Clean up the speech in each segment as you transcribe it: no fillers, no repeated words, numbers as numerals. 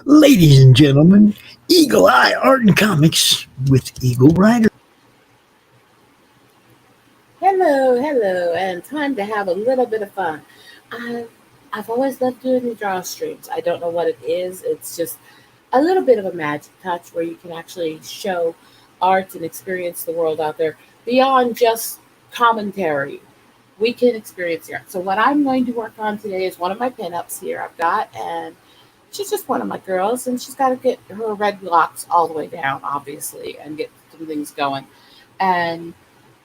Ladies and gentlemen, Eagle Eye Art and Comics with Eagle Rider. Hello, and time to have a little bit of fun. I've always loved doing the draw streams. I don't know what it is. It's just a little bit of a magic touch where you can actually show art and experience the world out there beyond just commentary. We can experience the art. So what I'm going to work on today is one of my pinups here I've got, and she's just one of my girls, and she's got to get her red locks all the way down, obviously, and get some things going. And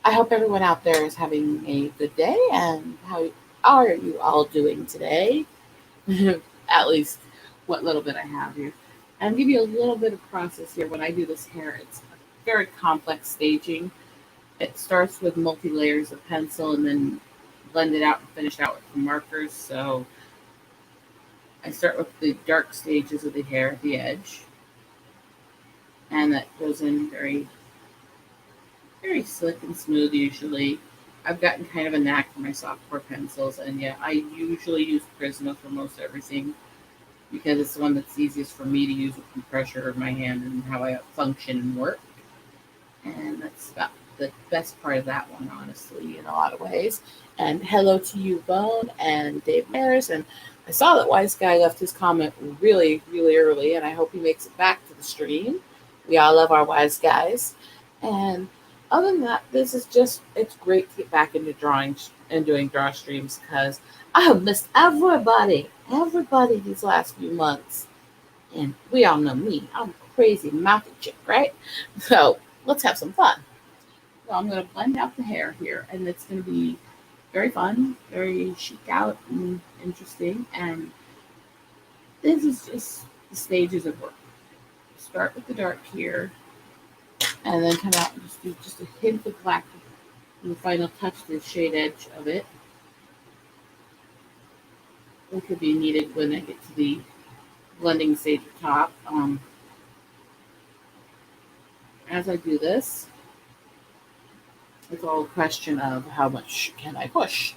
I hope everyone out there is having a good day. And how are you all doing today? At least what little bit I have here. And give you a little bit of process here. When I do this hair, it's very complex staging. It starts with multi-layers of pencil and then blend it out and finish out with markers. So I start with the dark stages of the hair at the edge, and that goes in very, very slick and smooth usually. I've gotten kind of a knack for my softcore pencils, and yeah, I usually use Prisma for most everything because it's the one that's easiest for me to use with the pressure of my hand and how I function and work. And that's about the best part of that one, honestly, in a lot of ways. And hello to you, Bone, and Dave Maris, and I saw that Wise Guy left his comment really, really early, and I hope he makes it back to the stream. We all love our Wise Guys. And other than that, it's great to get back into drawing and doing draw streams because I have missed everybody these last few months. And we all know me. I'm a crazy mountain chick, right? So let's have some fun. So I'm going to blend out the hair here, and it's going to be very fun, very chic out and interesting. And this is just the stages of work. Start with the dark here, and then come out and just do just a hint of black in the final touch, the shade edge of it. It could be needed when I get to the blending stage at the top. As I do this, it's all a question of how much can I push.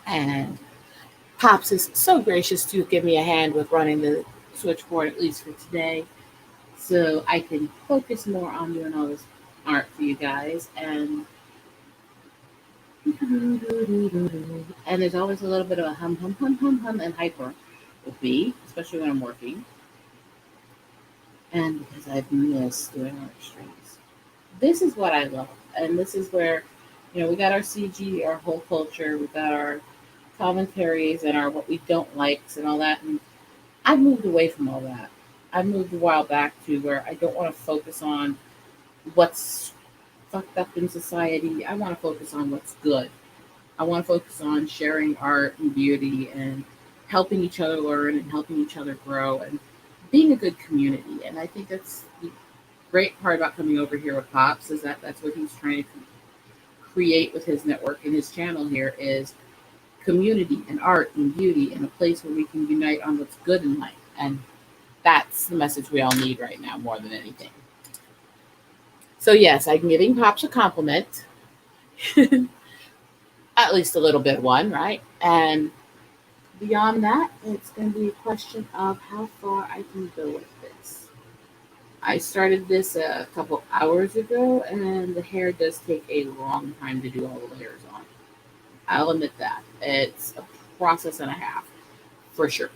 And Pops is so gracious to give me a hand with running the switchboard, at least for today, so I can focus more on doing all this art for you guys. And there's always a little bit of a hum, and hyper with me, especially when I'm working. And because I've missed doing art streams. This is what I love. And this is where, we got our CG, our whole culture, we got our commentaries and our what we don't likes and all that. And I've moved away from all that. I've moved a while back to where I don't want to focus on what's fucked up in society. I want to focus on what's good. I want to focus on sharing art and beauty and helping each other learn and helping each other grow and being a good community. And I think that's the great part about coming over here with Pops is that that's what he's trying to create with his network and his channel here is community and art and beauty and a place where we can unite on what's good in life. And that's the message we all need right now more than anything. So yes, I'm giving Pops a compliment. at least a little bit of one, right? And beyond that, it's going to be a question of how far I can go with this. I started this a couple hours ago, and the hair does take a long time to do all the layers on. I'll admit that. It's a process and a half, for sure.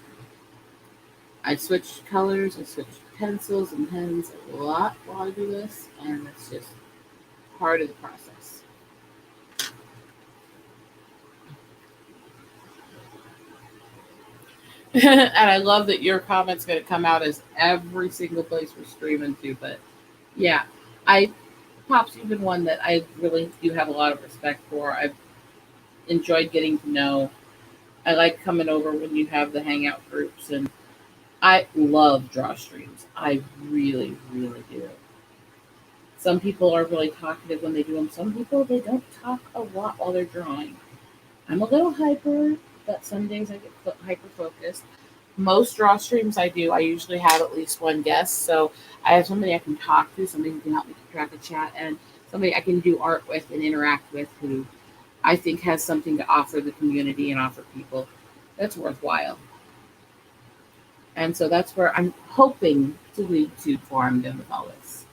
I switched colors, I switched pencils and pens a lot while I do this, and it's just part of the process. And I love that your comment's going to come out as every single place we're streaming to. But yeah, Pop's even one that I really do have a lot of respect for. I've enjoyed getting to know. I like coming over when you have the hangout groups, and I love draw streams. I really, really do. Some people are really talkative when they do them. Some people, they don't talk a lot while they're drawing. I'm a little hyper, but some days I get hyper focused. Most draw streams I do, I usually have at least one guest. So I have somebody I can talk to, somebody who can help me keep track of chat, and somebody I can do art with and interact with who I think has something to offer the community and offer people that's worthwhile. And so that's where I'm hoping to lead to before I'm done with all this,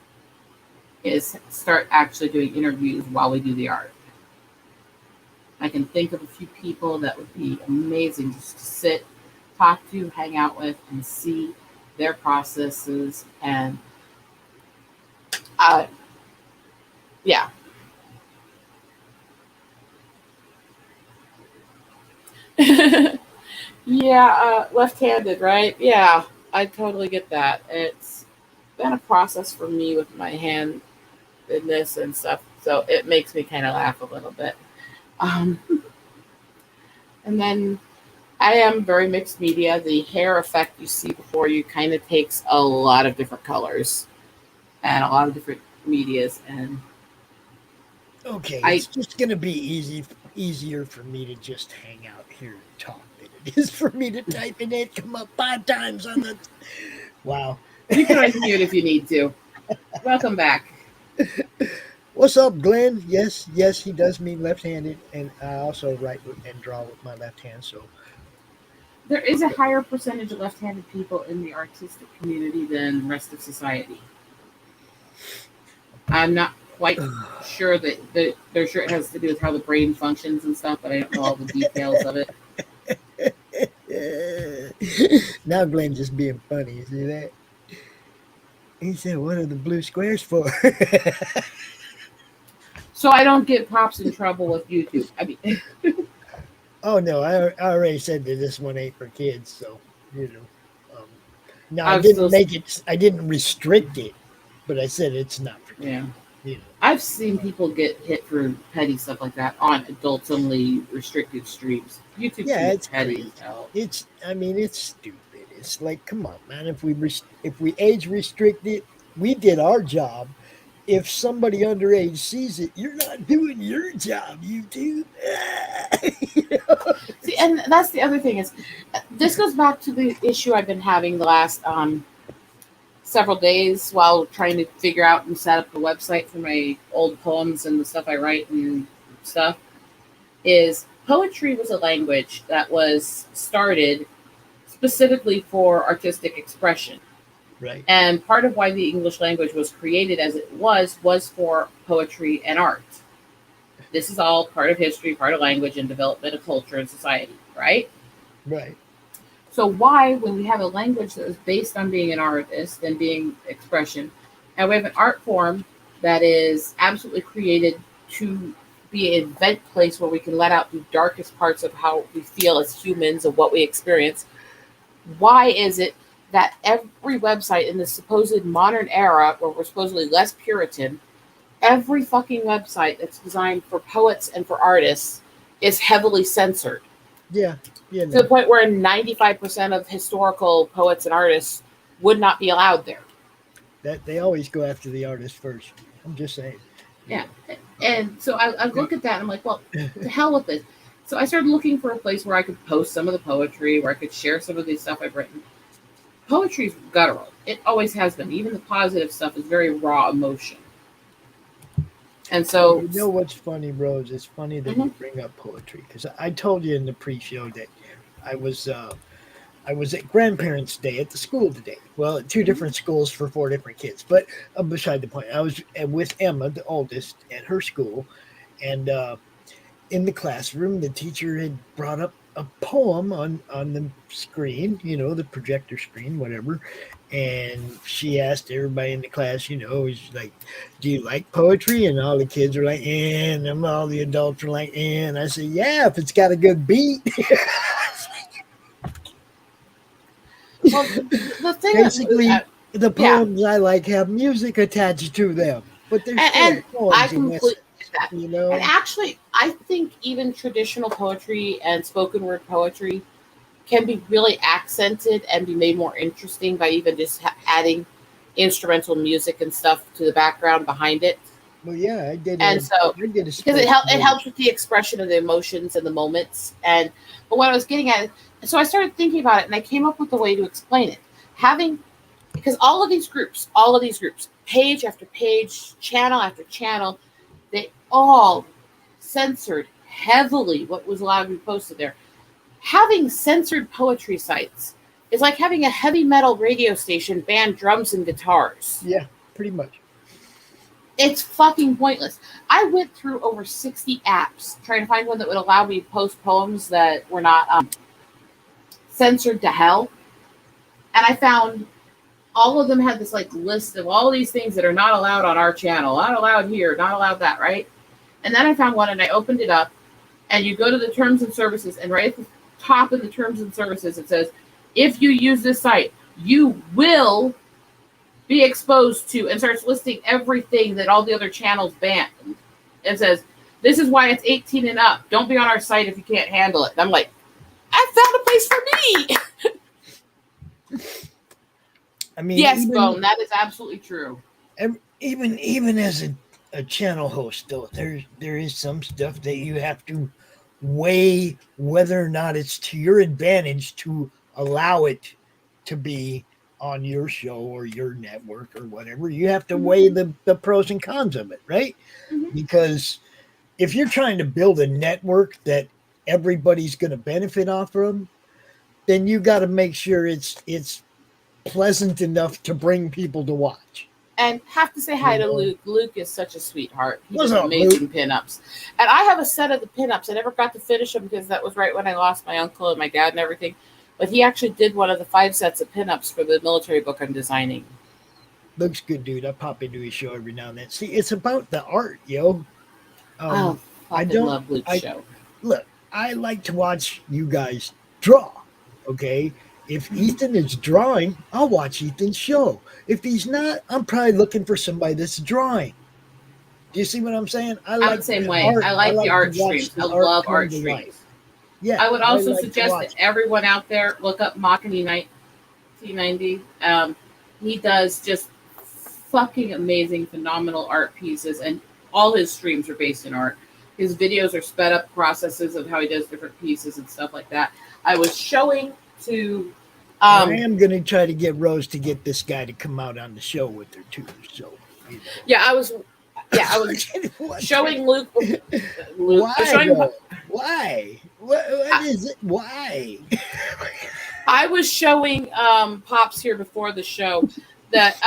is start actually doing interviews while we do the art. I can think of a few people that would be amazing just to sit, talk to, hang out with, and see their processes. And yeah. Yeah, left-handed, right? Yeah, I totally get that. It's been a process for me with my hand in this and stuff, so it makes me kind of laugh a little bit. Um, and then I am very mixed media. The hair effect you see before you kind of takes a lot of different colors and a lot of different medias. And Okay, it's just going to be easier for me to just hang out here and talk than it is for me to type and it come up 5 times on the. Wow. You can unmute if you need to. Welcome back. What's up, Glenn? Yes, he does mean left-handed, and I also write and draw with my left hand. So there is a higher percentage of left-handed people in the artistic community than the rest of society. I'm not quite sure that they're sure it has to do with how the brain functions and stuff, but I don't know all the details of it. Now Glenn's just being funny. You see that? He said, "What are the blue squares for?" So I don't get Pops in trouble with YouTube. I mean, oh no, I already said that this one ain't for kids. So no, I didn't make it. I didn't restrict it, but I said it's not for kids. Yeah. I've seen people get hit for petty stuff like that on adults only restricted streams. YouTube, it's petty. It's stupid. It's like, come on, man. If we age restrict it, we did our job. If somebody underage sees it, you're not doing your job, YouTube. See, and that's the other thing is, this goes back to the issue I've been having the last several days while trying to figure out and set up the website for my old poems and the stuff I write and stuff. Is poetry was a language that was started specifically for artistic expression. Right. And part of why the English language was created as it was for poetry and art. This is all part of history, part of language and development of culture and society, right? Right. So why, when we have a language that is based on being an artist and being expression, and we have an art form that is absolutely created to be an event place where we can let out the darkest parts of how we feel as humans and what we experience, why is it that every website in the supposed modern era where we're supposedly less Puritan, every fucking website that's designed for poets and for artists is heavily censored? Yeah. To the point where 95% of historical poets and artists would not be allowed there. That they always go after the artist first. I'm just saying. Yeah. And so I look at that and I'm like, well, to hell with this. So I started looking for a place where I could post some of the poetry, where I could share some of the stuff I've written. Poetry is guttural. It always has been. Even the positive stuff is very raw emotion. And so, You know what's funny, Rose? It's funny that you mhm, bring up poetry because I told you in the pre-show that I was uh, I was at grandparents' day at the school today. Well, at two mhm. different schools for four different kids. But beside the point, I was with Emma, the oldest, at her school, and in the classroom, the teacher had brought up a poem on the screen, the projector screen, whatever, and she asked everybody in the class, she's like, "Do you like poetry?" And all the kids are like, "Eh," and all the adults are like, "Eh," and I said, "Yeah, if it's got a good beat." Well, the thing that, Basically, the yeah, poems I like have music attached to them, but they're still and I poems in completely essence, get that. you And know? actually, I think even traditional poetry and spoken word poetry can be really accented and be made more interesting by even just adding instrumental music and stuff to the background behind it. Well, yeah, And so, I did a because spoken it word. helps with the expression of the emotions and the moments. And but what I was getting at, so I started thinking about it, and I came up with a way to explain it. Having Because all of these groups, page after page, channel after channel, they all censored heavily what was allowed to be posted there. Having censored poetry sites is like having a heavy metal radio station ban drums and guitars. Yeah, pretty much. It's fucking pointless. I went through over 60 apps trying to find one that would allow me to post poems that were not censored to hell. And I found all of them had this like list of all these things that are not allowed on our channel, not allowed here, not allowed that, right? And then I found one and I opened it up, and you go to the terms and services, and right at the top of the terms and services, it says, if you use this site, you will be exposed to, and starts listing everything that all the other channels banned. It says, this is why it's 18 and up. Don't be on our site if you can't handle it. And I'm like, I found a place for me. I mean, Yes, Bone, that is absolutely true. even as a channel host, though, there is some stuff that you have to weigh whether or not it's to your advantage to allow it to be on your show or your network or whatever. You have to weigh Mm-hmm. the pros and cons of it, right? Mm-hmm. Because if you're trying to build a network that everybody's going to benefit off from, then you got to make sure it's pleasant enough to bring people to watch. And have to say hi You to know, Luke. Luke is such a sweetheart. He what's does up, Luke? amazing pinups. And I have a set of the pinups. I never got to finish them because that was right when I lost my uncle and my dad and everything. But he actually did one of the 5 sets of pinups for the military book I'm designing. Luke's good dude. I pop into his show every now and then. See, it's about the art, yo. I I fucking don't. love Luke's I show. look. I like to watch you guys draw. Okay. If Ethan is drawing, I'll watch Ethan's show. If he's not, I'm probably looking for somebody that's drawing. Do you see what I'm saying? I I'm the like same the way. art. I I like the like to art watch streams. I the art love come art to life. streams. Yeah, I would I also like to suggest that watch. everyone out there look up Makani 1990. He does just fucking amazing, phenomenal art pieces, and all his streams are based in art. His videos are sped up processes of how he does different pieces and stuff like that. I was showing to, And I um, am going to try to get Rose to get this guy to come out on the show with her too. So, you yeah, I was know. showing Luke. Luke, I was Why showing. though? Why? What I, is it? Why? I was showing Pops here before the show that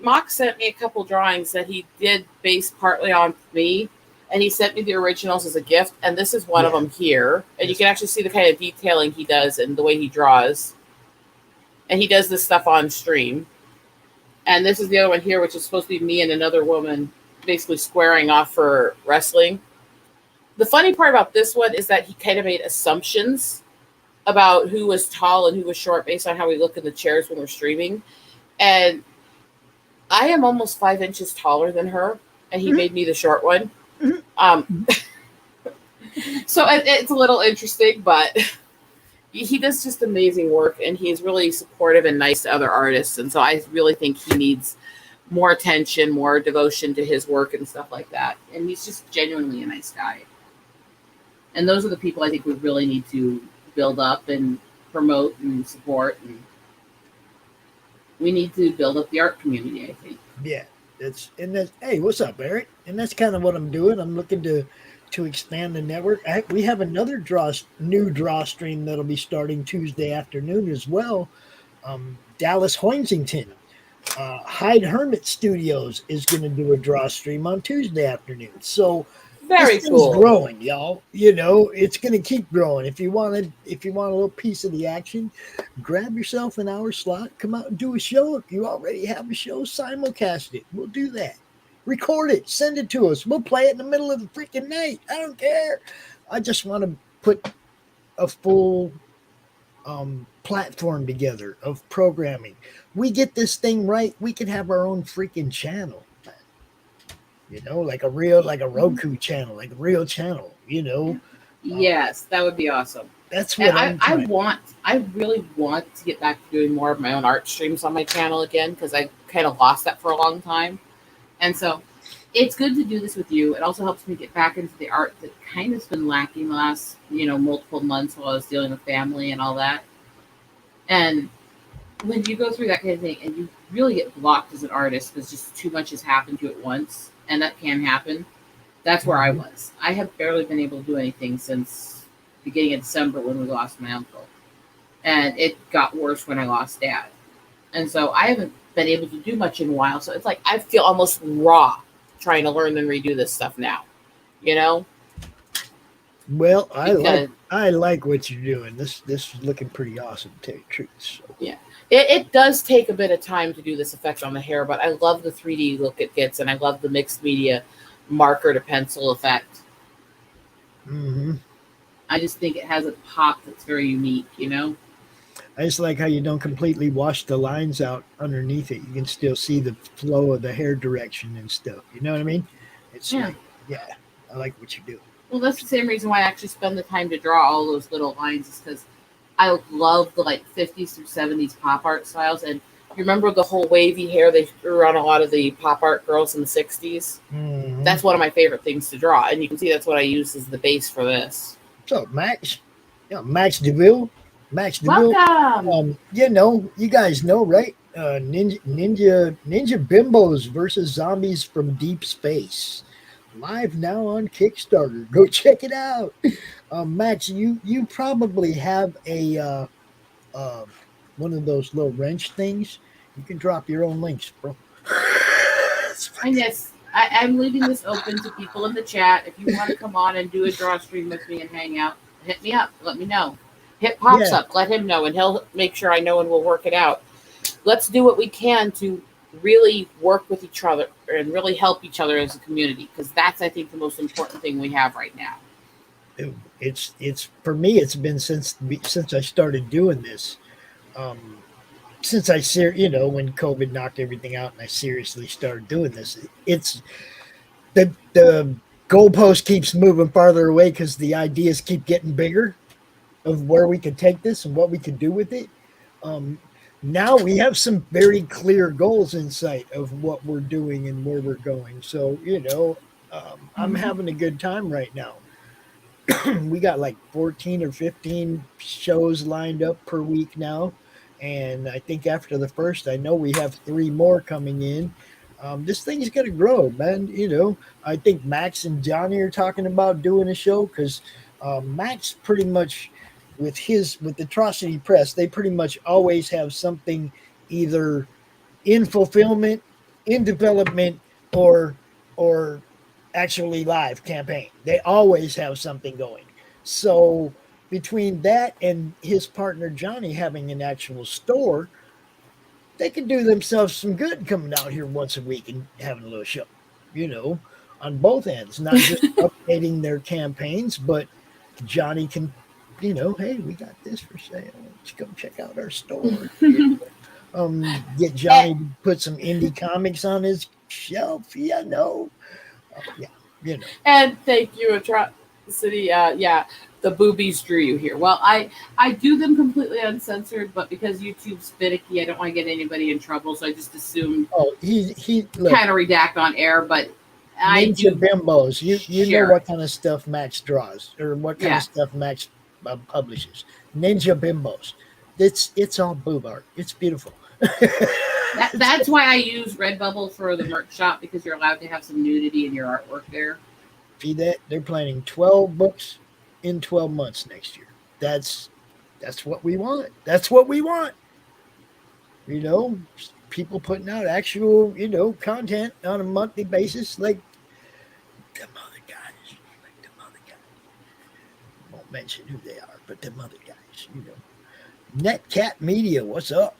Mock sent me a couple drawings that he did based partly on me, and he sent me the originals as a gift. And this is one of Yeah. them here, and you Yes. can actually see the kind of detailing he does and the way he draws. And he does this stuff on stream. And this is the other one here, which is supposed to be me and another woman basically squaring off for wrestling. The funny part about this one is that he kind of made assumptions about who was tall and who was short based on how we look in the chairs when we're streaming. And I am almost 5 inches taller than her, and he Mhm, made me the short one. mhm. Um, so it's a little interesting, but he does just amazing work, and he's really supportive and nice to other artists. And so I really think he needs more attention, more devotion to his work and stuff like that. And he's just genuinely a nice guy. And those are the people I think we really need to build up and promote and support. And we need to build up the art community, I think. Yeah. That's hey, what's up, Eric? And that's kind of what I'm doing. I'm looking to expand the network. We have another new draw stream that'll be starting Tuesday afternoon as well. Dallas Hoisington, Hyde Hermit Studios is going to do a draw stream on Tuesday afternoon. So this Very thing's cool. growing, y'all. You know, it's going to keep growing. If you want a little piece of the action, grab yourself an hour slot, come out and do a show. If you already have a show, simulcast it. We'll do that. Record it, send it to us. We'll play it in the middle of the freaking night. I don't care. I just want to put a full platform together of programming. We get this thing right, we can have our own freaking channel. You know, like a Roku channel, like a real channel. You know, um, Yes, that would be awesome. that's And what I'm trying. I really want to get back to doing more of my own art streams on my channel again because I kind of lost that for a long time. And so it's good to do this with you. It also helps me get back into the art that kind of's been lacking the last, multiple months while I was dealing with family and all that. And when you go through that kind of thing and you really get blocked as an artist because just too much has happened to you at once, and that can happen, that's where I Mhm. was. I have barely been able to do anything since beginning of December when we lost my uncle. And it got worse when I lost dad. And so I haven't been able to do much in a while. So it's like I feel almost raw trying to learn and redo this stuff now, you know? Well, Because I like what you're doing. This is looking pretty awesome, to tell you the truth. So yeah, it does take a bit of time to do this effect on the hair, but I love the 3D look it gets, and I love the mixed media marker to pencil effect. hmm I just think it has a pop that's very unique, you know? I just like how you don't completely wash the lines out underneath it. You can still see the flow of the hair direction and stuff. You know what I mean? It's Yeah. like, yeah, I like what you're doing. Well, that's the same reason why I actually spend the time to draw all those little lines, is because I love the like 50s through 70s pop art styles. And you remember the whole wavy hair they threw on a lot of the pop art girls in the 60s? hmm That's one of my favorite things to draw. And you can see that's what I use as the base for this. So Max, yeah, Max Deville, Max Deville. Welcome! You guys know, right? Ninja Bimbos versus Zombies from Deep Space, live now on Kickstarter. Go check it out. Max, you probably have a uh, one of those little wrench things. You can drop your own links, bro. And yes, I'm leaving this open to people in the chat. If you want to come on and do a draw stream with me and hang out, hit me up. Let me know. Hit Pops Yeah, up. Let him know, and he'll make sure I know, and we'll work it out. Let's do what we can to really work with each other and really help each other as a community, because that's, I think, the most important thing we have right now. it's for me. It's been since I started doing this. Um, since when COVID knocked everything out and I seriously started doing this, it's the goalpost keeps moving farther away because the ideas keep getting bigger of where we could take this and what we could do with it. Um, Now we have some very clear goals in sight of what we're doing and where we're going. So I'm having a good time right now. We got like 14 or 15 shows lined up per week now. And I think after the first, I know we have three more coming in. This thing's going to grow, man. I think Max and Johnny are talking about doing a show because Max pretty much with Atrocity Press, they pretty much always have something either in fulfillment, in development, or or actually live campaign. They always have something going. So between that and his partner Johnny having an actual store, they could do themselves some good coming out here once a week and having a little show, you know, on both ends, not just updating their campaigns, but Johnny can, hey, we got this for sale. Let's go check out our store. Get Eh, Johnny to put some indie comics on his shelf. Yeah, you know. And thank you, Atrocity. Yeah, the boobies drew you here. Well, I do them completely uncensored, but because YouTube's finicky, I don't want to get anybody in trouble, so I just assumed Oh, he look, kind of redact on air. But I Ninja do Bimbos. You know share it. what kind of stuff Max draws or what kind of Yeah. stuff Max publishes. Ninja Bimbos. It's all boob art. It's beautiful. That's why I use Redbubble for the merch shop, because you're allowed to have some nudity in your artwork there. See that? They're planning 12 books in 12 months next year. That's what we want. That's what we want. You know, people putting out actual, content on a monthly basis, like them other guys. Like them other guys. Won't mention who they are, but them other guys, Netcat Media, what's up?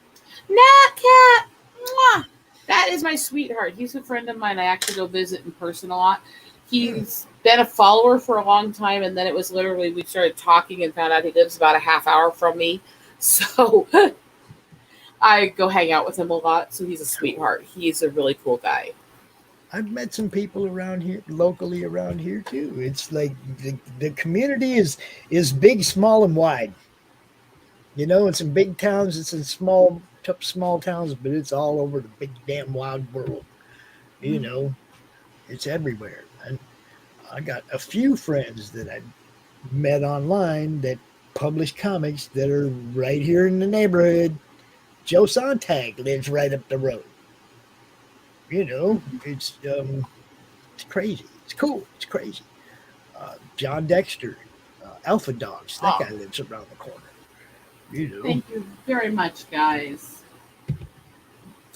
Natcat! Mwah! That is my sweetheart. He's a friend of mine. I actually go visit in person a lot. He's been a follower for a long time, and then it was literally, we started talking and found out he lives about a half hour from me. So I go hang out with him a lot. So he's a sweetheart. He's a really cool guy. I've met some people around here, locally around here too. It's like the community is big, small, and wide. It's in big towns, it's in small towns, but it's all over the big damn wide world. It's everywhere. And I got a few friends that I met online that publish comics that are right here in the neighborhood. Joe Sontag lives right up the road. It's crazy. It's cool. It's crazy. John Dexter, Alpha Dogs, that guy lives around the corner. Thank you very much, guys.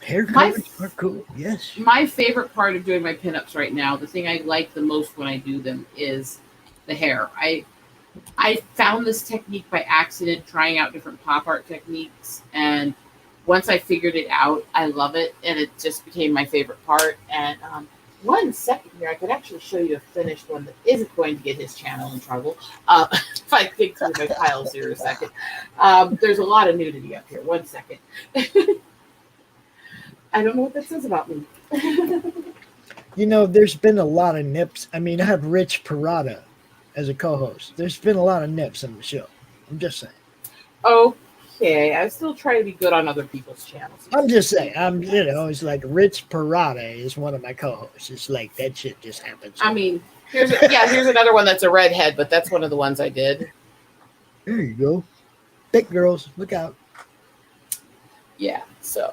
Hair colors are cool. Yes. My favorite part of doing my pinups right now, the thing I like the most when I do them, is the hair. I found this technique by accident, trying out different pop art techniques, and once I figured it out, I love it, and it just became my favorite part. And 1 second here, I could actually show you a finished one that isn't going to get his channel in trouble. If I think through my piles here a second. There's a lot of nudity up here. 1 second. I don't know what that says about me. There's been a lot of nips. I mean, I have Rich Perotta as a co-host. There's been a lot of nips on the show. I'm just saying. Okay, I still try to be good on other people's channels. I'm just saying. It's like Rich Perotta is one of my co-hosts. It's like that shit just happens. I mean, here's another one that's a redhead, but that's one of the ones I did. There you go. Thick girls, look out. Yeah, so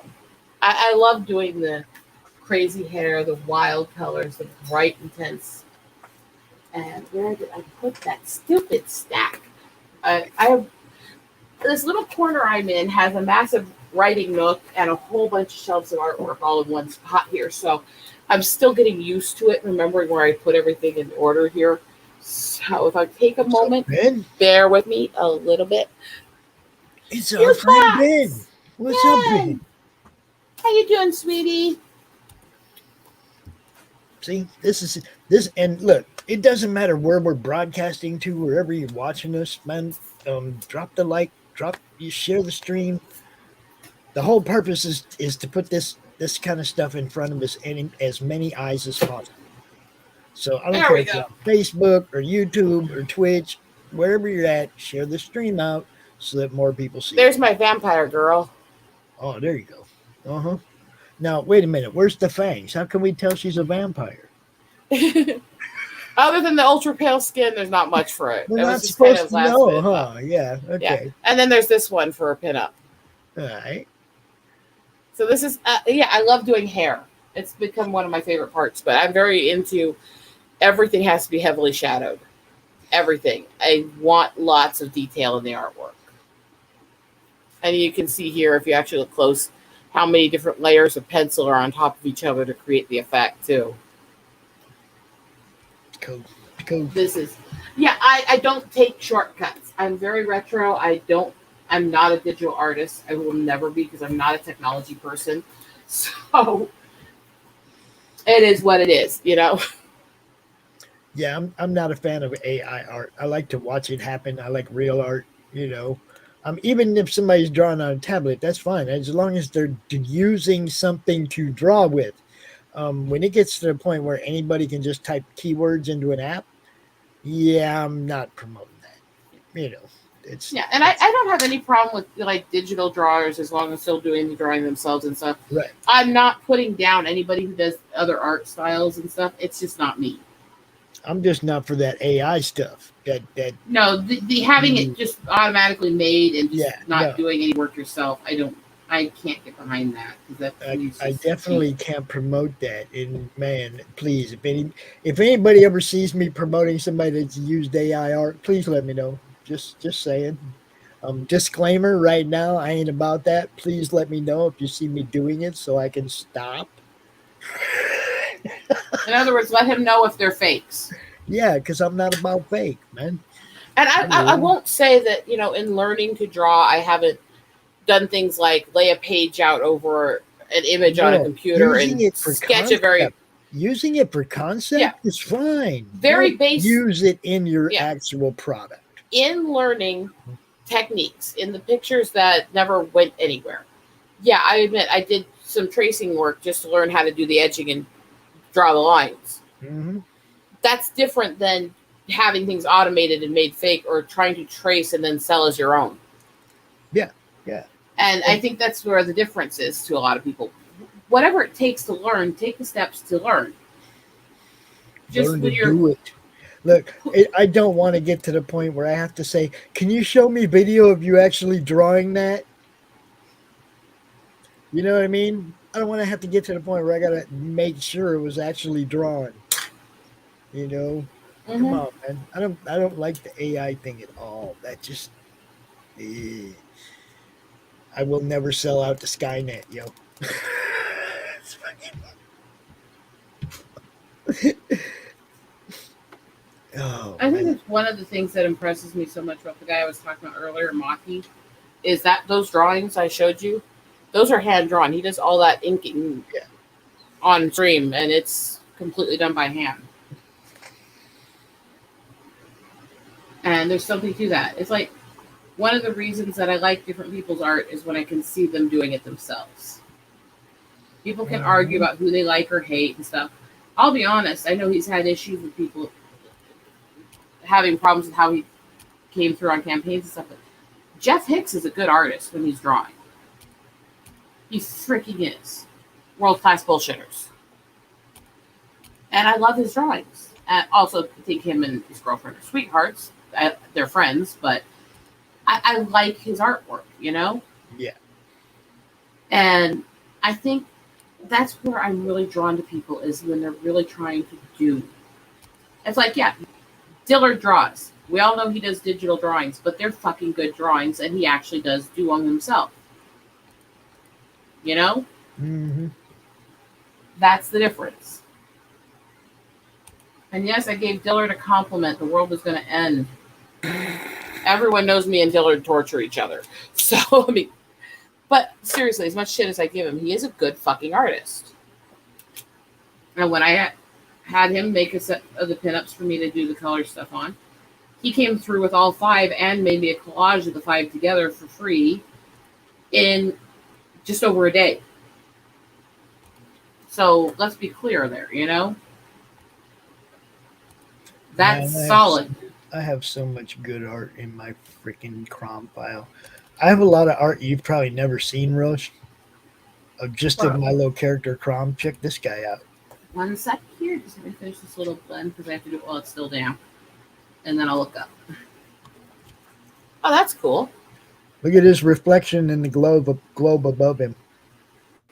I love doing the crazy hair, the wild colors, the bright, intense. And where did I put that stupid stack? I have this little corner I'm in has a massive writing nook and a whole bunch of shelves of artwork all in one spot here. So I'm still getting used to it, remembering where I put everything in order here. So if I take a moment, bear with me a little bit. It's our friend Ben. What's up, Ben? How you doing, sweetie? See, this, and look, it doesn't matter where we're broadcasting to, wherever you're watching us, man. Drop the like, you share the stream. The whole purpose is to put this kind of stuff in front of us and as many eyes as possible. So I don't care if you're on Facebook or YouTube or Twitch, wherever you're at, share the stream out so that more people see. There's my vampire girl. Oh, there you go. Uh-huh. Now, wait a minute. Where's the fangs? How can we tell she's a vampire? Other than the ultra pale skin, there's not much for it. We're not supposed to know, huh? Yeah, okay. Yeah. And then there's this one for a pinup. All right. So this is, I love doing hair. It's become one of my favorite parts, but I'm very into everything has to be heavily shadowed. Everything. I want lots of detail in the artwork. And you can see here, if you actually look close, how many different layers of pencil are on top of each other to create the effect, too. Cool. This is, I don't take shortcuts. I'm very retro. I'm not a digital artist. I will never be because I'm not a technology person. So it is what it is, Yeah, I'm not a fan of AI art. I like to watch it happen. I like real art, even if somebody's drawing on a tablet, that's fine, as long as they're using something to draw with. When it gets to the point where anybody can just type keywords into an app, I'm not promoting that. And I don't have any problem with like digital drawers as long as they're doing the drawing themselves and stuff. Right. I'm not putting down anybody who does other art styles and stuff. It's just not me. I'm just not for that AI stuff. No, the having it just automatically made and just not doing any work yourself. I don't. I can't get behind that because that he's I just cheap. definitely can't promote that. And man, please, if anybody ever sees me promoting somebody that's used AI art, please let me know. Just saying. Disclaimer right now, I ain't about that. Please let me know if you see me doing it so I can stop. In other words, let him know if they're fakes. Yeah, because I'm not about fake, man. And You I know, won't say that, in learning to draw, I haven't done things like lay a page out over an image on a no, computer and concept. Using it for yeah, concept is fine. very Don't base, use it in your yeah, actual product. in learning techniques, in the pictures that never went anywhere. Yeah, I admit I did some tracing work just to learn how to do the edging and draw the lines. Hmm. That's different than having things automated and made fake or trying to trace and then sell as your own. Yeah, yeah. And I And think that's where the difference is to a lot of people. Whatever it takes to learn, take the steps to learn. Just learn to when you're, do it. Look, I don't want to get to the point where I have to say, "Can you show me video of you actually drawing that?" You know what I mean? I don't want to have to get to the point where I got to make sure it was actually drawn. You know, come mm-hmm. on, man. I don't like the AI thing at all. That just eh. I will never sell out to Skynet, yo. Oh I think man. that's one of the things that impresses me so much about the guy I was talking about earlier, Maki, is that those drawings I showed you, those are hand drawn. He does all that inking Yeah. on stream, and it's completely done by hand. And there's something to that. It's like one of the reasons that I like different people's art is when I can see them doing it themselves. People can argue Mhm. about who they like or hate and stuff. I'll be honest, I know he's had issues with people having problems with how he came through on campaigns and stuff, but Jeff Hicks is a good artist when he's drawing. He freaking is. World class bullshitters. And I love his drawings. And also think him and his girlfriend are sweethearts. They're friends, but I like his artwork. Yeah. And I think that's where I'm really drawn to people is when they're really trying to do. It's like, yeah, Dillard draws. We all know he does digital drawings, but they're fucking good drawings, and he actually does do them himself. You know? Hmm. That's the difference. And yes, I gave Dillard a compliment. The world was going to end. Everyone knows me and Dillard torture each other. So, I mean, but seriously, as much shit as I give him, he is a good fucking artist. And when I had him make a set of the pinups for me to do the color stuff on, he came through with all 5 and made me a collage of the 5 together for free in just over a day. So let's be clear there. That's Man, solid. I have so much good art in my freaking Crom file. I have a lot of art you've probably never seen, Roche, of just of Bro, my little character Crom. Check this guy out. one sec here. Just let me finish this little blend because I have to do it while it's still damp. And then I'll look up. Oh, that's cool. Look at his reflection in the globe above him.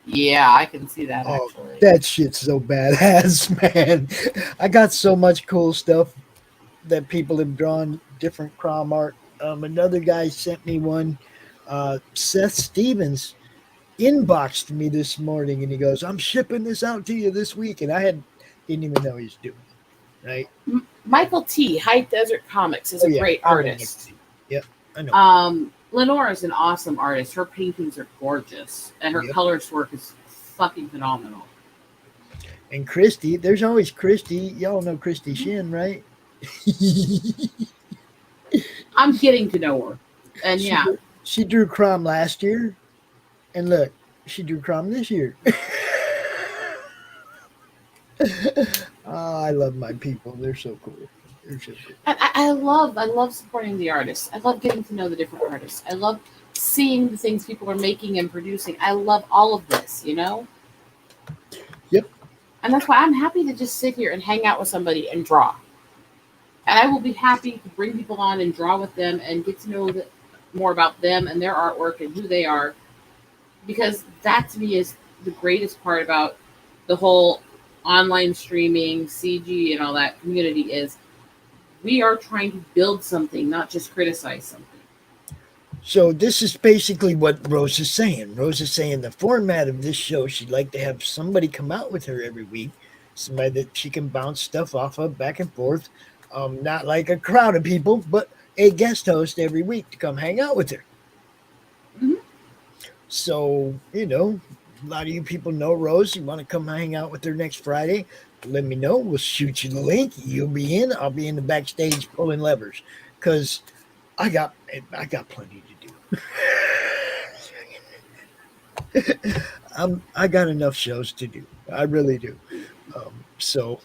Yeah, I can see that Oh, actually. that shit's so badass, man. I got so much cool stuff that people have drawn different Crom art. Another guy sent me one. Seth Stevens inboxed me this morning and he goes, "I'm shipping this out to you this week," and didn't even know he's doing it. Right? Michael T. High Desert Comics is Oh a yeah, great I know Michael artist. T. Yep, I know Michael. Lenore is an awesome artist. Her paintings are gorgeous, and her Yep. colors work is fucking phenomenal. And Christie, there's always Christie. Y'all know Christie Shinn, right? I'm getting to know her, and she yeah, drew, she drew Crom last year, and look, she drew Crom this year. Oh, I love my people. They're so cool. They're so cool. I love supporting the artists. I love getting to know the different artists. I love seeing the things people are making and producing. I love all of this. Yep. And that's why I'm happy to just sit here and hang out with somebody and draw. And I will be happy to bring people on and draw with them and get to know more about them and their artwork and who they are. because that to me is the greatest part about the whole online streaming, CG, and all that community is we are trying to build something, not just criticize something. So this is basically what Rose is saying. Rose is saying the format of this show, she'd like to have somebody come out with her every week, somebody that she can bounce stuff off of back and forth. Not like a crowd of people, but a guest host every week to come hang out with her. Mm-hmm. So, a lot of you people know Rose. You want to come hang out with her next Friday? Let me know. We'll shoot you the link. You'll be in. I'll be in the backstage pulling levers because I got plenty to do. I got enough shows to do. I really do. So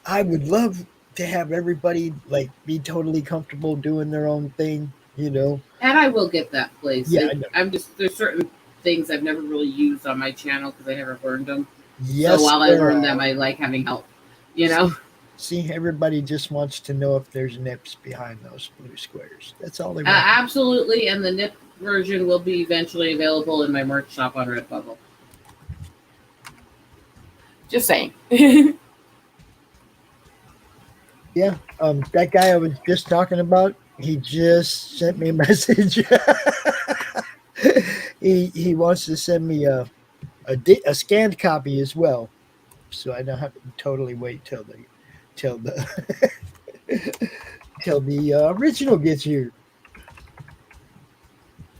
I would love to have everybody like be totally comfortable doing their own thing. And I will get that place. Yeah, I know. I'm just there's certain things I've never really used on my channel because I never learned them. So Yes, while I learn them, I like having help. You know. See, everybody just wants to know if there's nips behind those blue squares. That's all they want. Absolutely, and the nip version will be eventually available in my merch shop on Redbubble. Just saying. Yeah, that guy I was just talking about, he just sent me a message. he wants to send me a scanned copy as well, so I don't have to totally wait till the till the original gets here.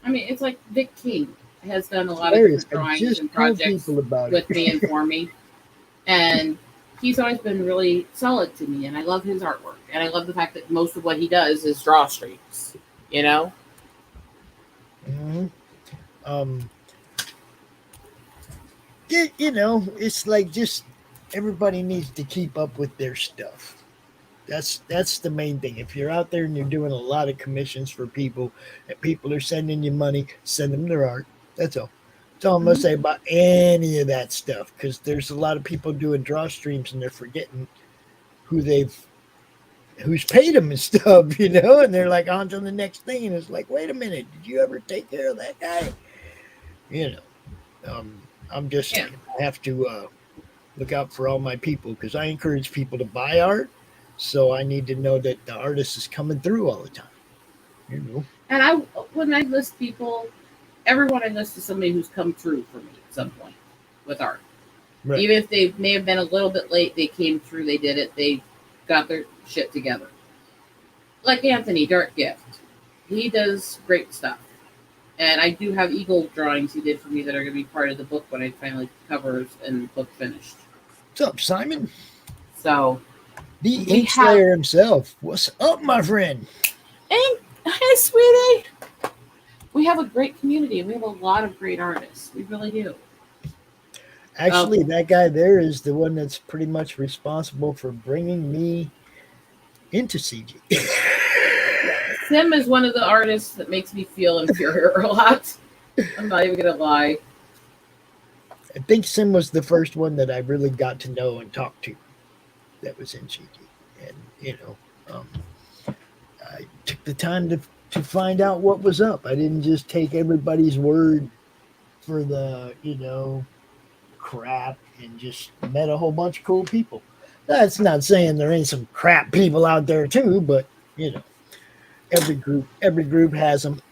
I mean, it's like Vic King has done a lot Hilarious. of different I drawings just and told projects people about with it. me and for me, and he's always been really solid to me, and I love his artwork, and I love the fact that most of what he does is draw streaks. You know. Mm-hmm. It's like just everybody needs to keep up with their stuff. That's the main thing. If you're out there and you're doing a lot of commissions for people, and people are sending you money, send them their art. That's all. That's all I'm gonna say about any of that stuff. Because there's a lot of people doing draw streams and they're forgetting who who's paid them and stuff, and they're like on to the next thing, and it's like, wait a minute, did you ever take care of that guy? I'm just saying, I have to look out for all my people because I encourage people to buy art. So I need to know that the artist is coming through all the time. And when I list people, everyone I list is somebody who's come through for me at some point with art. Right. Even if they may have been a little bit late, they came through, they did it, they got their shit together. Like Anthony, Dark Gift. He does great stuff. And I do have eagle drawings he did for me that are going to be part of the book when I finally covers and the book finished. What's up, Simon? So, the Ink Slayer himself. What's up, my friend? Hey, sweetie. We have a great community. We have a lot of great artists. We really do. Actually, that guy there is the one that's pretty much responsible for bringing me into CG. Sim is one of the artists that makes me feel inferior a lot. I'm not even going to lie. I think Sim was the first one that I really got to know and talk to that was in CG. And, I took the time to find out what was up. I didn't just take everybody's word for the, crap and just met a whole bunch of cool people. That's not saying there ain't some crap people out there too, but, every group has them.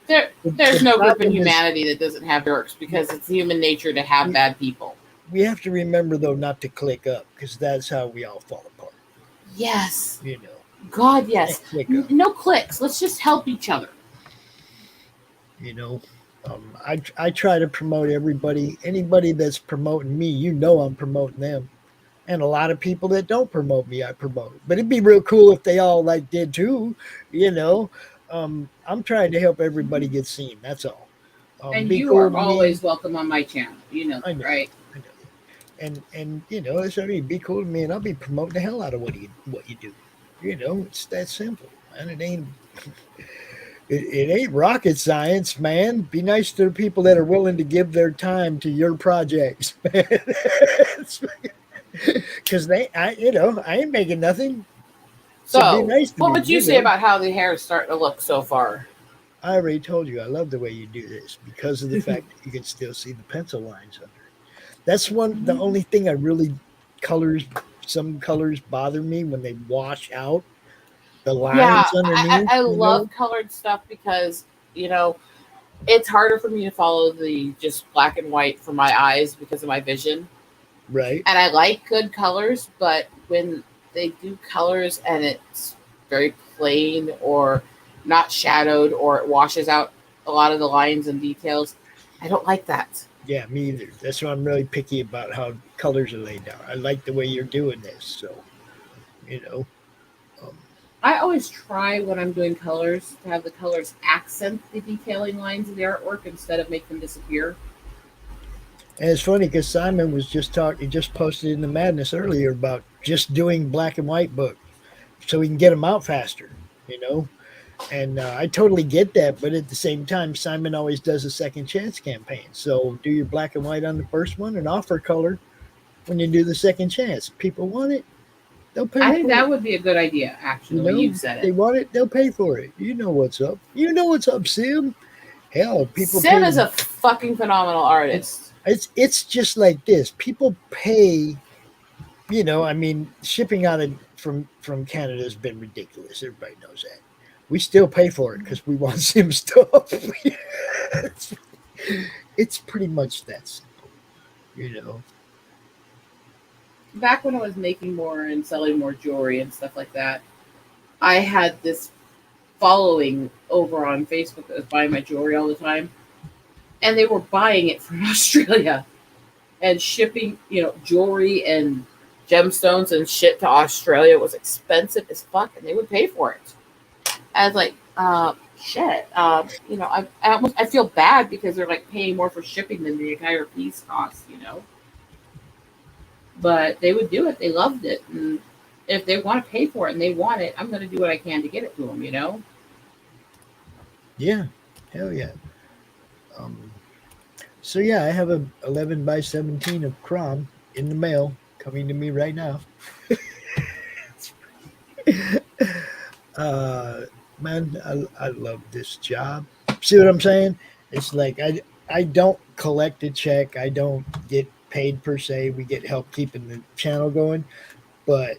There's no group in humanity that doesn't have jerks because it's human nature to have bad people. We have to remember, though, not to click up because that's how we all fall apart. Yes. God, yes. No clicks. Let's just help each other. I try to promote everybody. Anybody that's promoting me, I'm promoting them. And a lot of people that don't promote me, I promote. But it'd be real cool if they all did too. I'm trying to help everybody get seen. That's all. And you are always welcome on my channel. I know, right? I know. And that's what I mean. Be cool to me, and I'll be promoting the hell out of what you do. It's that simple, man. It ain't rocket science, man. Be nice to the people that are willing to give their time to your projects, man. Because I ain't making nothing. So be nice to what would you say about how the hair is starting to look so far? I already told you I love the way you do this because of the fact that you can still see the pencil lines under it. That's the Mhm. only thing I really colors. Some colors bother me when they wash out the Yeah, lines I, underneath. I I love colored stuff because you know it's harder for me to follow the just black and white for my eyes because of my vision. Right? And I like good colors, but when they do colors and it's very plain or not shadowed or it washes out a lot of the lines and details, I don't like that. Yeah, me either. That's why I'm really picky about how colors are laid down. I like the way you're doing this. So, you know, um, I always try when I'm doing colors to have the colors accent the detailing lines of the artwork instead of make them disappear. and it's funny because Simon was just talking, he just posted in the Madness earlier about just doing black and white books so we can get them out faster, you know? And I totally get that. But at the same time, Simon always does a second chance campaign. So do your black and white on the first one and offer color when you do the second chance. If people want it, they'll pay I think for it. that would be a good idea, actually, You the way know, you've said they it. want it, they'll pay for it. You know what's up. You know what's up, Sim. Hell, people Sim pay. is a fucking phenomenal It, artist. it's just like this. People pay. You know, I mean, shipping out of from Canada has been ridiculous. Everybody knows that. We still pay for it because we want Sim stuff. it's, it's pretty much that simple. You know. Back when I was making more and selling more jewelry and stuff like that, I had this following over on Facebook that was buying my jewelry all the time, and they were buying it from Australia and shipping, jewelry and gemstones and shit to Australia was expensive as fuck, and they would pay for it. I was like, shit. I feel bad because they're like paying more for shipping than the entire piece costs. But they would do it. They loved it, and if they want to pay for it and they want it, I'm going to do what I can to get it to them. Yeah. Hell yeah. Um, so yeah, I have a 11 by 17 of Crom in the mail coming to me right now. uh, man, I love this job. See what I'm saying? It's like I don't collect a check. I don't get paid per se. We get help keeping the channel going, but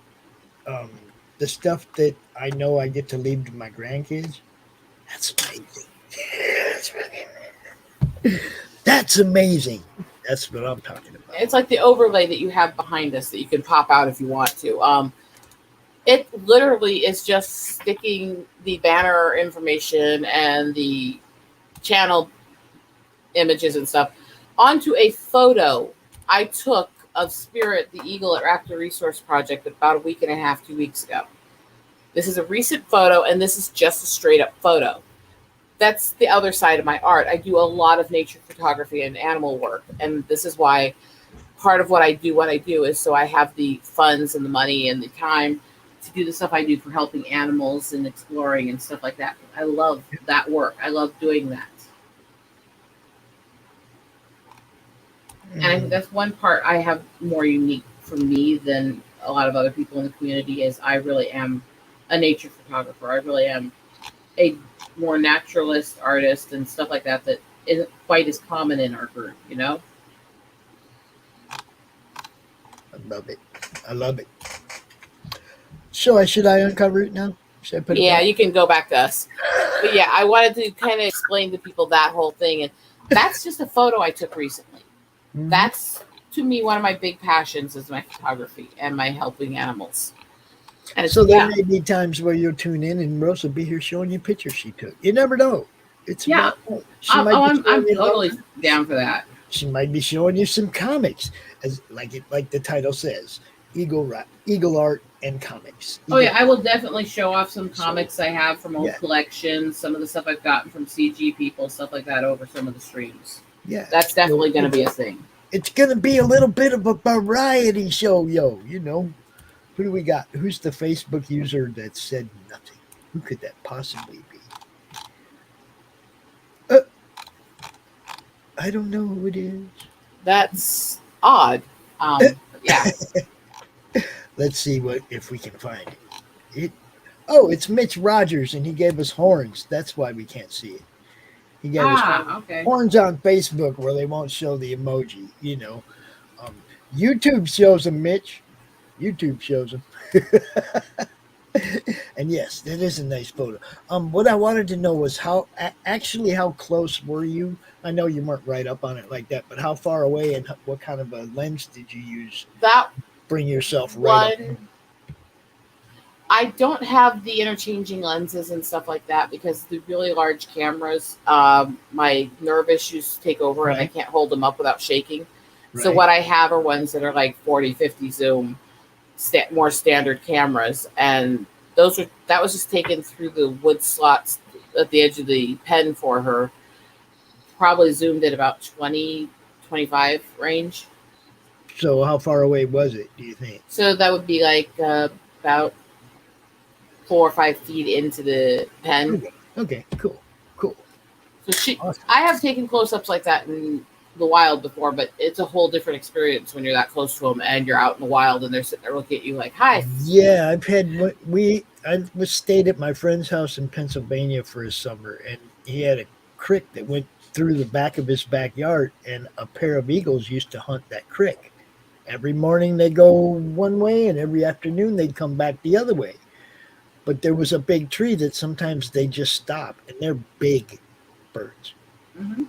the stuff that I know I get to leave to my grandkids, that's amazing. that's, that's amazing. That's what I'm talking about. It's like the overlay that you have behind us that you can pop out if you want to. It literally is just sticking the banner information and the channel images and stuff onto a photo I took of Spirit, the eagle at Raptor Resource Project, about a week and a half, 2 weeks ago. This is a recent photo, and this is just a straight up photo. That's the other side of my art. I do a lot of nature photography and animal work, and this is why part of what I do is so I have the funds and the money and the time to do the stuff I do for helping animals and exploring and stuff like that. I love that work. I love doing that. And I think Mm, that's one part I have more unique for me than a lot of other people in the community is I really am a nature photographer. I really am a more naturalist artist and stuff like that that isn't quite as common in our group. I love it. I love it. So should I uncover it now? Should I put it Yeah, back? you can go back to us. But yeah, I wanted to kind of explain to people that whole thing. And that's just a photo I took recently. Hmm. That's to me one of my big passions is my photography and my helping animals. And it's So there yeah, may be times where you'll tune in and Rose will be here showing you pictures she took. You never know. It's yeah. about she might be showing I'm you totally art. down for that. She might be showing you some comics, as like the title says, Eagle art and comics. Oh yeah, Eagle. I will definitely show off some So comics I have from old yeah, collections, some of the stuff I've gotten from CG people, stuff like that over some of the streams. yeah. That's So definitely going to be a thing. it's gonna be a little bit of a variety show, yo. You know, who do we got? Who's the Facebook user that said nothing? Who could that possibly be? Uh, I don't know who it is. That's odd. But yeah, Let's see what if we can find it. Oh, it's Mitch Rogers, and he gave us horns. That's why we can't see it. He gave us Okay. horns on Facebook where they won't show the emoji. Um, YouTube shows them, Mitch. YouTube shows them. And yes, that is a nice photo. What I wanted to know was actually how close were you? I know you weren't right up on it like that, but how far away and what kind of a lens did you use? That Bring yourself right up. I don't have the interchanging lenses and stuff like that because the really large cameras, my nerve issues take over and I can't hold them up without shaking. Right. So what I have are ones that are like 40, 50 zoom, more standard cameras. And that was just taken through the wood slots at the edge of the pen for her. Probably zoomed at about 20, 25 range. So how far away was it, do you think? So that would be like about 4 or 5 feet into the pen. Okay, cool. So awesome. I have taken close-ups like that in the wild before, but it's a whole different experience when you're that close to them and you're out in the wild and they're sitting there looking at you like, hi. Yeah, I was stayed at my friend's house in Pennsylvania for a summer, and he had a creek that went through the back of his backyard, and a pair of eagles used to hunt that creek. Every morning they'd go one way, and every afternoon they'd come back the other way. But there was a big tree that sometimes they just stop, and they're big birds. Mm-hmm.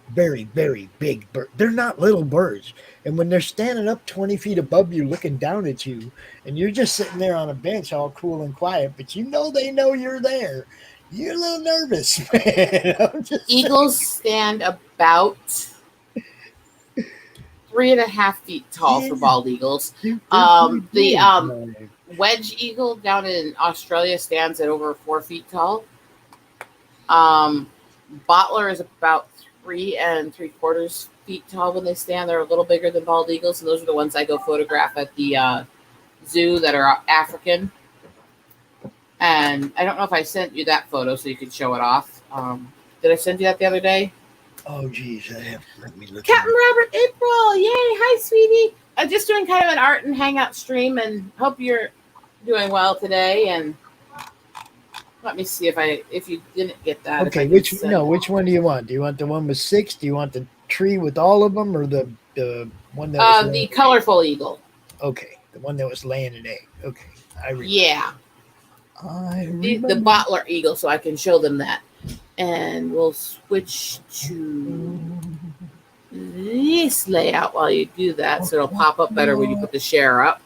Very, very big birds. They're not little birds. And when they're standing up 20 feet above you looking down at you, and you're just sitting there on a bench all cool and quiet, but they know you're there, you're a little nervous, man. Eagles stand about 3.5 feet tall for bald eagles. The wedge eagle down in Australia stands at over 4 feet tall. Bottler is about 3 3/4 feet tall when they stand. They're a little bigger than bald eagles, and those are the ones I go photograph at the zoo that are African. And I don't know if I sent you that photo so you could show it off. Did I send you that the other day? Oh, geez. Let me look. Captain Robert April. Yay. Hi, sweetie. I'm just doing kind of an art and hangout stream, and hope you're doing well today. And let me see if you didn't get that. Okay, which one do you want? Do you want the one with 6? Do you want the tree with all of them, or the one that was the colorful eagle? Okay, the one that was laying an egg. Okay, I remember. Yeah. The bottler eagle, so I can show them that. And we'll switch to this layout while you do that, so it'll pop up better when you put the share up.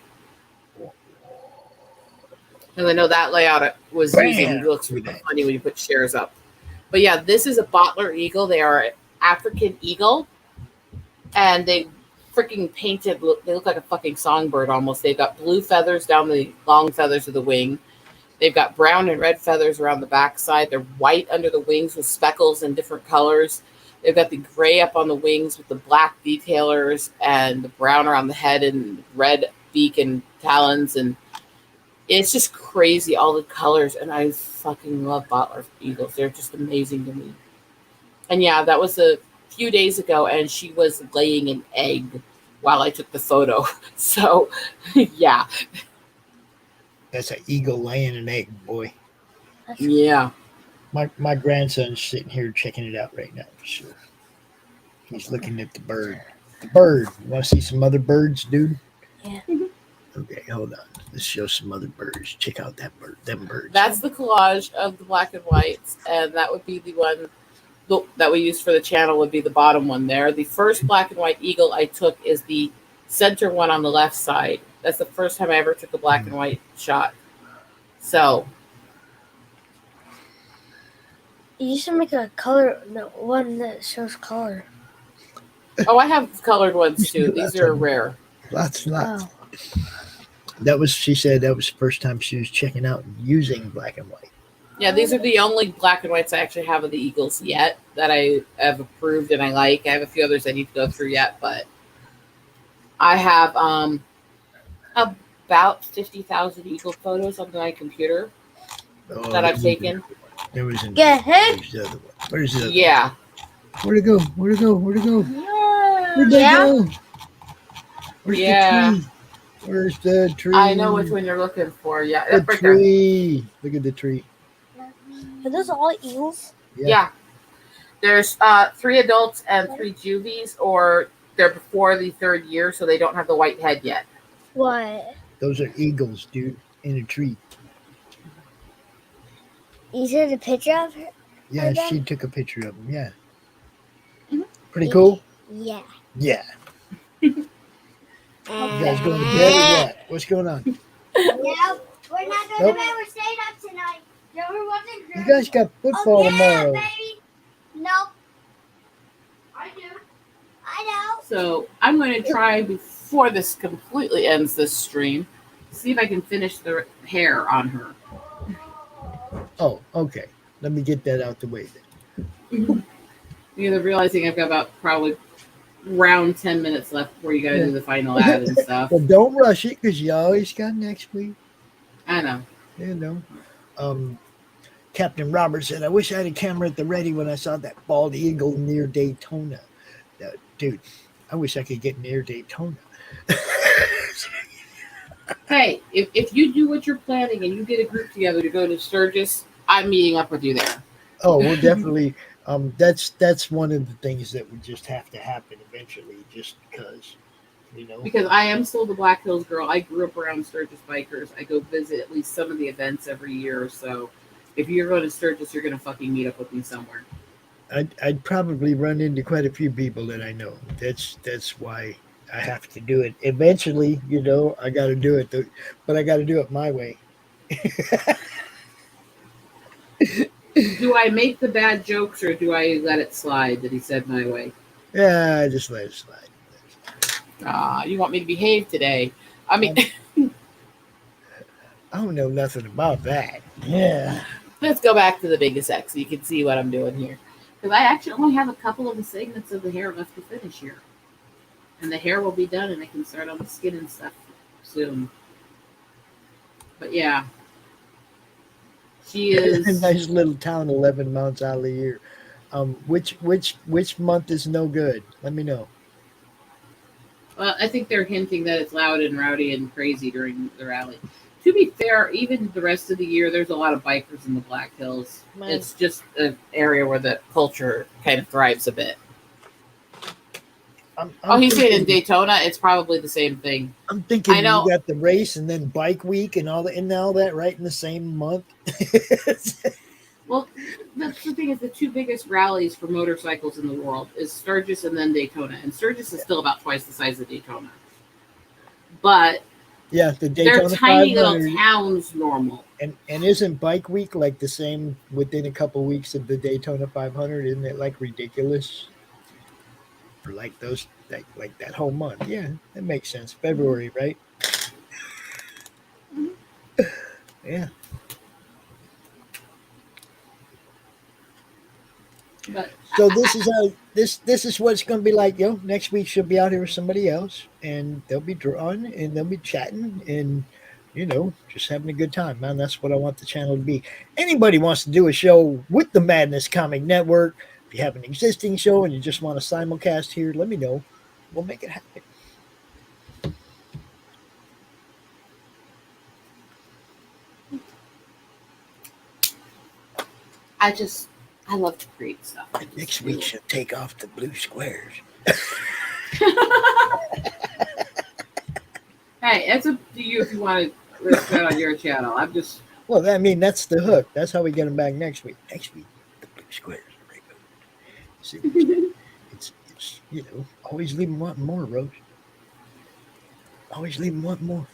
And I know that layout was using looks really funny when you put shares up. But yeah, this is a bottler eagle. They are an African eagle, and they freaking painted. They look like a fucking songbird almost. They've got blue feathers down the long feathers of the wing. They've got brown and red feathers around the backside. They're white under the wings with speckles in different colors. They've got the gray up on the wings with the black detailers and the brown around the head and red beak and talons. And it's just crazy, all the colors. And I fucking love bottler eagles. They're just amazing to me. And yeah, that was a few days ago, and she was laying an egg while I took the photo. So, yeah. That's an eagle laying an egg, boy. Yeah. My grandson's sitting here checking it out right now. So he's looking at the bird. The bird. You want to see some other birds, dude? Yeah. Okay, hold on. Let's show some other birds. Check out that bird. Them birds. That's the collage of the black and whites, and that would be the one that we use for the channel would be the bottom one there. The first black and white eagle I took is the center one on the left side. That's the first time I ever took a black and white shot. So you should make a one that shows color. Oh, I have colored ones too. These are rare. Lots and lots. Oh. She said that was the first time she was checking out using black and white. Yeah, these are the only black and whites I actually have of the eagles yet that I have approved and I like. I have a few others I need to go through yet, but I have about 50,000 eagle photos on my computer that I've taken. There was an. Get ahead. Where's the other one? Where's the other Yeah. one? Where'd it go? Where'd it go? Where'd it go? Where'd they Yeah. go? Where's the tree? Where's the tree? I know which one you're looking for. Yeah, The that's right there. tree. Look at the tree. Are those all eels? Yeah. There's 3 adults and 3 juvies, or they're before the 3rd year, so they don't have the white head yet. What? Those are eagles, dude, in a tree. You took a picture of her? Yeah, them? she took a picture of them. Yeah. Mhm. Pretty cool? Yeah. Yeah. You guys going to Uh, bed or what? What's going on? no, we're not going Nope. to bed. We're staying up tonight. No, we're watching You guys got football tomorrow. baby. Nope. I do. I know. So I'm going to try, before this completely ends this stream, see if I can finish the hair on her. Oh, okay. Let me get that out the way then. You're realizing I've got about probably around 10 minutes left before you got to do the final ad and stuff. Well, don't rush it because you always got next week. I know. You know. Captain Robert said, I wish I had a camera at the ready when I saw that bald eagle near Daytona. Dude, I wish I could get near Daytona. Hey, if you do what you're planning and you get a group together to go to Sturgis, I'm meeting up with you there. Oh, well, definitely. That's one of the things that would just have to happen eventually, just because, you know. Because I am still the Black Hills girl. I grew up around Sturgis bikers. I go visit at least some of the events every year or so. If you're going to Sturgis, you're going to fucking meet up with me somewhere. I'd probably run into quite a few people that I know. That's why I have to do it. Eventually, you know, I got to do it, but I got to do it my way. Do I make the bad jokes or do I let it slide that he said my way? Yeah, I just let it slide. You want me to behave today? I mean, I don't know nothing about that. Yeah. let's go back to the biggest X so you can see what I'm doing here. Because I actually only have a couple of the segments of the hair left to finish here. And the hair will be done and I can start on the skin and stuff soon. But yeah. She is Nice little town 11 months out of the year. Which month is no good? Let me know. Well, I think they're hinting that it's loud and rowdy and crazy during the rally. To be fair, even the rest of the year, there's a lot of bikers in the Black Hills. Man. It's just an area where the culture kind of thrives a bit. He's saying in Daytona, it's probably the same thing. I'm thinking I know. you got the race and then bike week and all that right in the same month. Well, that's the thing is the 2 biggest rallies for motorcycles in the world is Sturgis and then Daytona. And Sturgis is still about twice the size of Daytona. But yeah, the Daytona they're tiny 500. little towns normal. And isn't bike week like the same within a couple weeks of the Daytona 500? Isn't it like ridiculous? For like those like that whole month. Yeah, that makes sense. February, right? Yeah. But So this is what it's going to be like. Next week she'll be out here with somebody else, and they'll be drawing and they'll be chatting and just having a good time, man. That's what I want the channel to be. Anybody wants to do a show with the Madness Comic Network? If you have an existing show and you just want to simulcast here, let me know. We'll make it happen. I love to create stuff. Next week she'll take off the blue squares. Hey, it's up to you if you want to risk that on your channel. I'm just. Well, I mean, that's the hook. That's how we get them back next week. Next week, the blue squares are removed. See, it's always leave them wanting more, Rose. Always leave them wanting more.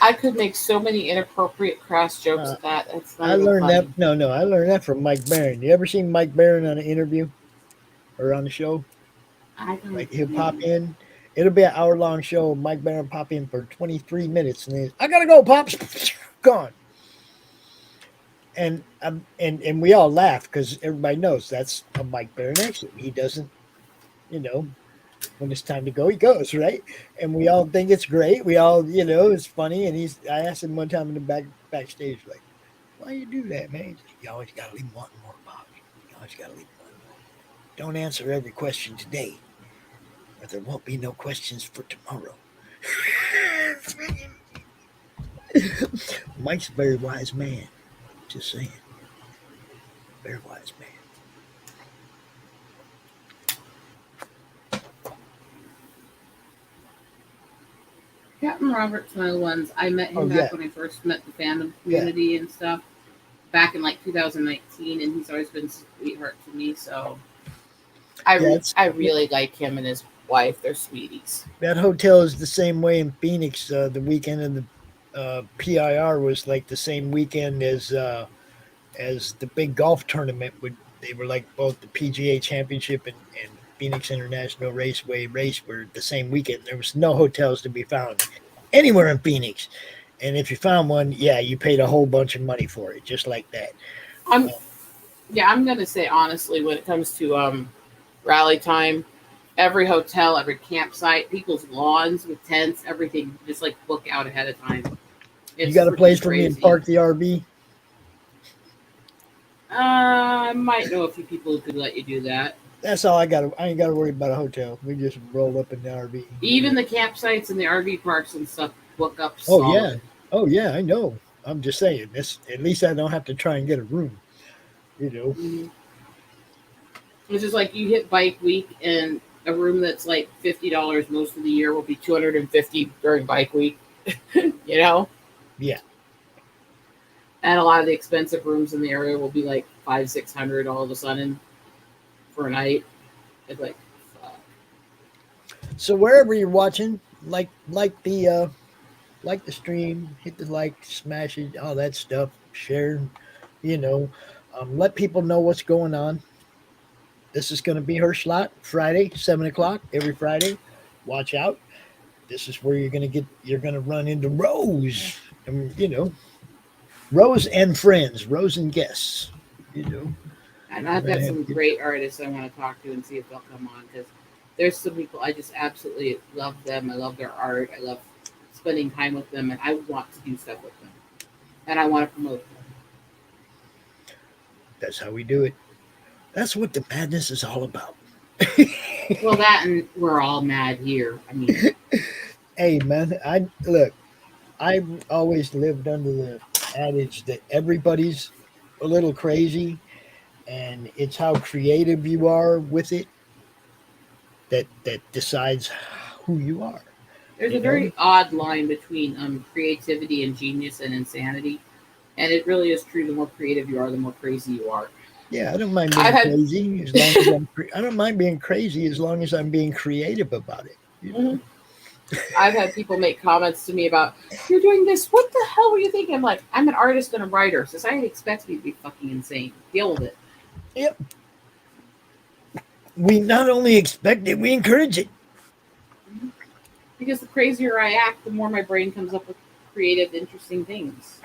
I could make so many inappropriate crass jokes at that. It's not I learned funny. that. No, I learned that from Mike Barron. You ever seen Mike Barron on an interview or on the show? I don't Like he'll pop in. It'll be an hour-long show. Mike Barron pop in for 23 minutes, and then I gotta go, pops, gone. And we all laugh because everybody knows that's a Mike Barron exit. He doesn't, when it's time to go, he goes, right? And we all think it's great. We all, it's funny. And I asked him one time in the backstage, like, why you do that, man? Like, you always got to leave him wanting more, Pops. You always got to leave him wanting more. Don't answer every question today, or there won't be no questions for tomorrow. Mike's a very wise man. Just saying. Very wise man. Captain Robert's one of the ones I met him Oh, back yeah. when I first met the fandom Yeah. community and stuff back in like 2019, and he's always been a sweetheart to me. So Yeah, I really like him and his wife. They're sweeties. that hotel is the same way in Phoenix. The weekend of the PIR was like the same weekend as the big golf tournament. They were like both the PGA Championship and Phoenix International Raceway race were the same weekend. There was no hotels to be found anywhere in Phoenix, and if you found one, yeah, you paid a whole bunch of money for it, just like that. I'm I'm gonna say honestly, when it comes to rally time, every hotel, every campsite, people's lawns with tents, everything, just like book out ahead of time. You It's got a place freaking for me to crazy. park the RV? I might know a few people who could let you do that. That's all I got. I ain't got to worry about a hotel. We just roll up in the RV. Even the campsites and the RV parks and stuff book up Oh yeah, solid. oh yeah, I know. I'm just saying. This at least I don't have to try and get a room. You know. Mm-hmm. It's just like you hit bike week, and a room that's like $50 most of the year will be $250 during bike week. You know, Yeah. and a lot of the expensive rooms in the area will be like 500-600 all of a sudden for a night. It's like, fuck. So wherever you're watching, like the stream, hit the like, smash it, all that stuff, share. You know, let people know what's going on. This is going to be her slot Friday, 7 o'clock every Friday. Watch out. This is where you're going to run into Rose, and Rose and friends, Rose and guests. You know, And we're I've going got to have some good. great artists I want to talk to and see if they'll come on, because there's some people I just absolutely love them. I love their art. I love spending time with them, and I want to do stuff with them, and I want to promote them. That's how we do it. That's what the madness is all about. Well, that and we're all mad here. I mean, Hey man, I look. I've always lived under the adage that everybody's a little crazy, and it's how creative you are with it that decides who you are. there's You a know? very odd line between creativity and genius and insanity, and it really is true. The more creative you are, the more crazy you are. Yeah, I don't mind I've being had crazy as long as I don't mind being crazy as long as I'm being creative about it. You know? Mhm. I've had people make comments to me about, you're doing this. What the hell were you thinking? I'm like, I'm an artist and a writer. Society expects me to be fucking insane. Deal with it. Yep. We not only expect it, we encourage it. Because the crazier I act, the more my brain comes up with creative, interesting things.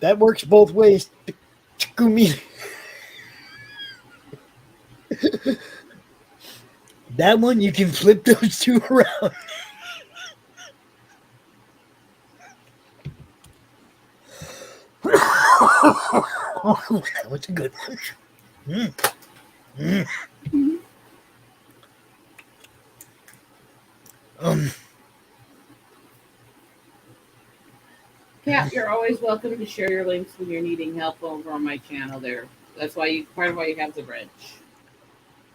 That works both ways. Takumi. That one you can flip those two around. That was a good one. Mm, mm. Mm-hmm. Um, Kat, you're always welcome to share your links when you're needing help over on my channel there. That's why part of why you have the wrench.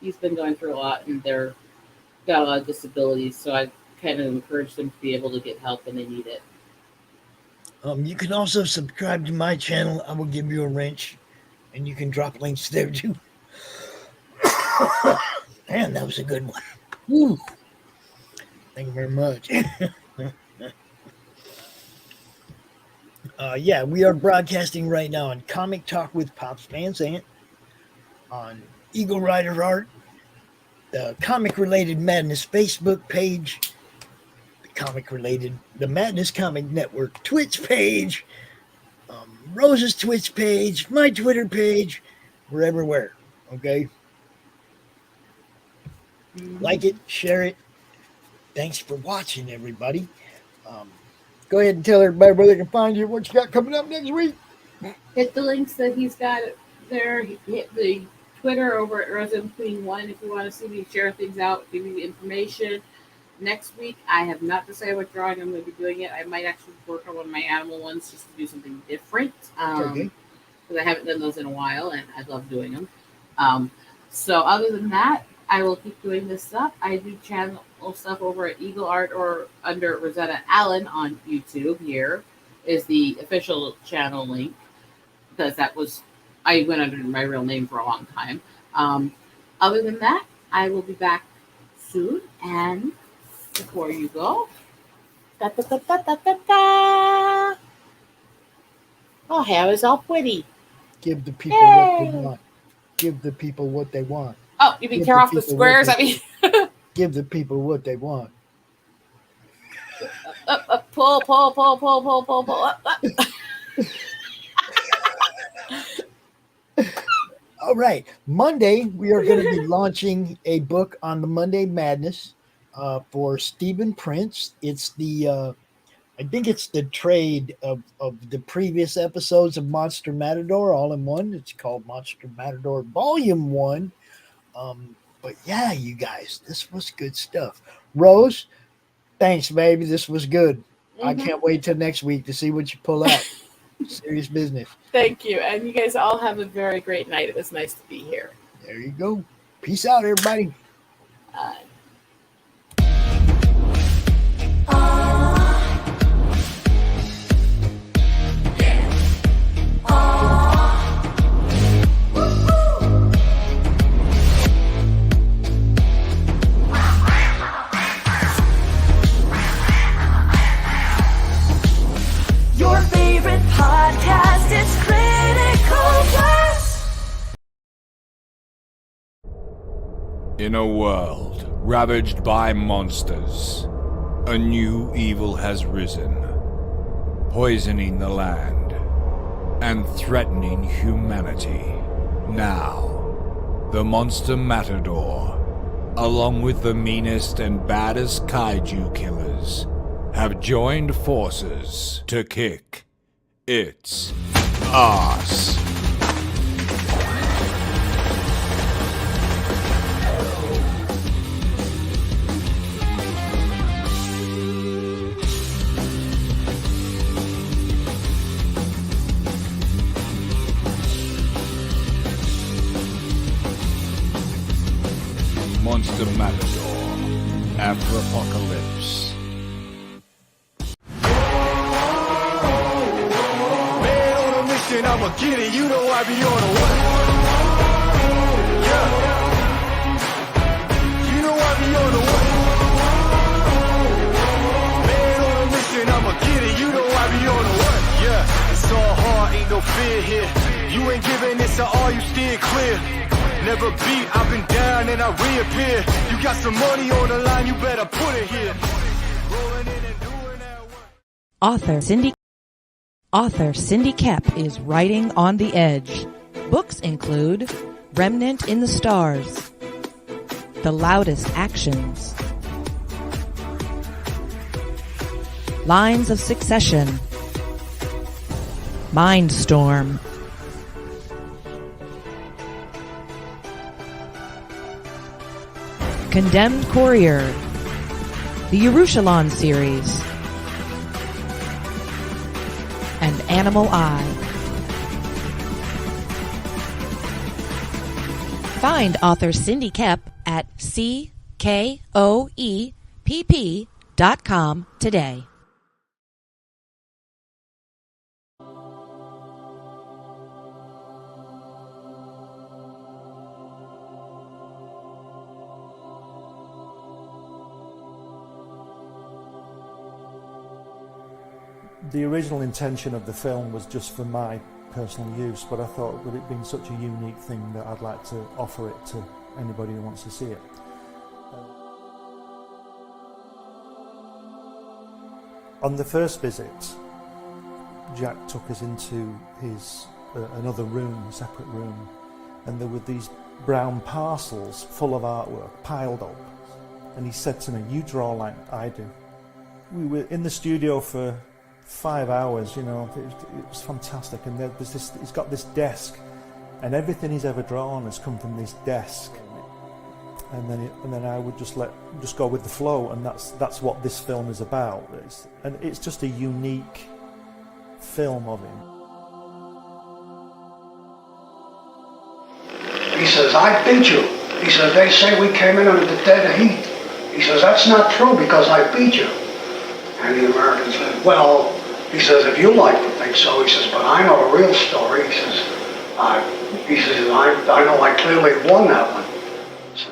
He's been going through a lot, and they're got a lot of disabilities, so I kind of encourage them to be able to get help when they need it. you can also subscribe to my channel. I will give you a wrench, and you can drop links there too. Man, that was a good one. Woo. Thank you very much. Yeah, we are broadcasting right now on Comic Talk with Pops Van Zant, on Eagle Rider Art, the Comic Related Madness Facebook page, the Madness Comic Network Twitch page, Rose's Twitch page, my Twitter page. We're everywhere. Okay, Mm-hmm. like it, share it. Thanks for watching, everybody. Um, Go ahead and tell everybody where they can find you. What you got coming up next week? Hit the links that he's got there. Hit the Twitter over at Resin Queen 1 if you want to see me share things out, give you information. next week, I have not decided what drawing I'm going to be doing yet. I might actually work on one of my animal ones just to do something different. Okay. Because I haven't done those in a while, and I love doing them. So other than that, I will keep doing this stuff. I do channel stuff over at Eagle Art or under Rosetta Allen on YouTube. Here is the official channel link, because I went under my real name for a long time. Other than that, I will be back soon. And before you go, da, da, da, da, da, da, da. Oh, hair is all pretty. Give the people what they want. Give the people what they want. Oh, you mean tear off the squares? Give the people what they want. Pull, pull, pull, pull, pull, pull, pull. Up. All right. Monday, we are going to be launching a book on the Monday Madness for Stephen Prince. It's I think it's the trade of the previous episodes of Monster Matador all in one. It's called Monster Matador Volume 1. But yeah, you guys, this was good stuff. Rose, thanks, baby. This was good. Mm-hmm. I can't wait till next week to see what you pull out. Serious business. Thank you. And you guys all have a very great night. It was nice to be here. There you go. Peace out, everybody. Your favorite podcast, it's Critical Blast. In a world ravaged by monsters, a new evil has risen, poisoning the land and threatening humanity. Now, the Monster Matador, along with the meanest and baddest kaiju killers, have joined forces to kick its ass. Monster Matador, after Apocalypse. I'ma get it, you know I be on the one. Yeah. You know I be on the one. Man on a mission, I'ma get it, you know I be on the one. Yeah, it's all hard, ain't no fear here. You ain't giving this to all, you steer clear. Never beat, I've been down and I reappear. You got some money on the line, you better put it here. Rolling in and doing that work. Author Cindy Kep is writing on the edge. Books include Remnant in the Stars, The Loudest Actions, Lines of Succession, Mindstorm, Condemned Courier, the Yerushalayim series, and Animal Eye. Find author Cindy Kep at CKOEPP.com today. The original intention of the film was just for my personal use, but I thought with it being such a unique thing that I'd like to offer it to anybody who wants to see it. On the first visit, Jack took us into his another room, a separate room, and there were these brown parcels full of artwork piled up, and he said to me, "You draw like I do." We were in the studio for 5 hours, you know, it was fantastic. And there's this, he's got this desk, and everything he's ever drawn has come from this desk. and then I would just go with the flow, and that's what this film is about. It's just a unique film of him. He says, I beat you. He says, they say we came in under the dead heat. He says, that's not true because I beat you. And the American said, well, he says, if you like to think so, he says, but I know the real story. He says, I know I clearly won that one. See?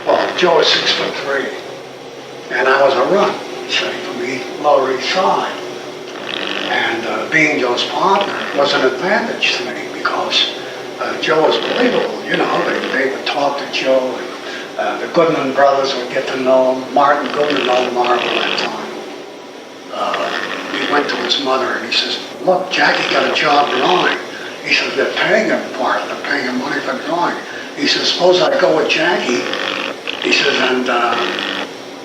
Well, Joe is 6'3", and I was a run, see, from the Lower East Side. And being Joe's partner was an advantage to me because Joe was believable, you know. They would talk to Joe, and the Goodman brothers would get to know him. Martin Goodman owned Marvel at that time. He went to his mother and he says, look, Jackie got a job drawing. He says, they're paying him for it. They're paying him money for drawing. He says, suppose I go with Jackie. He says, and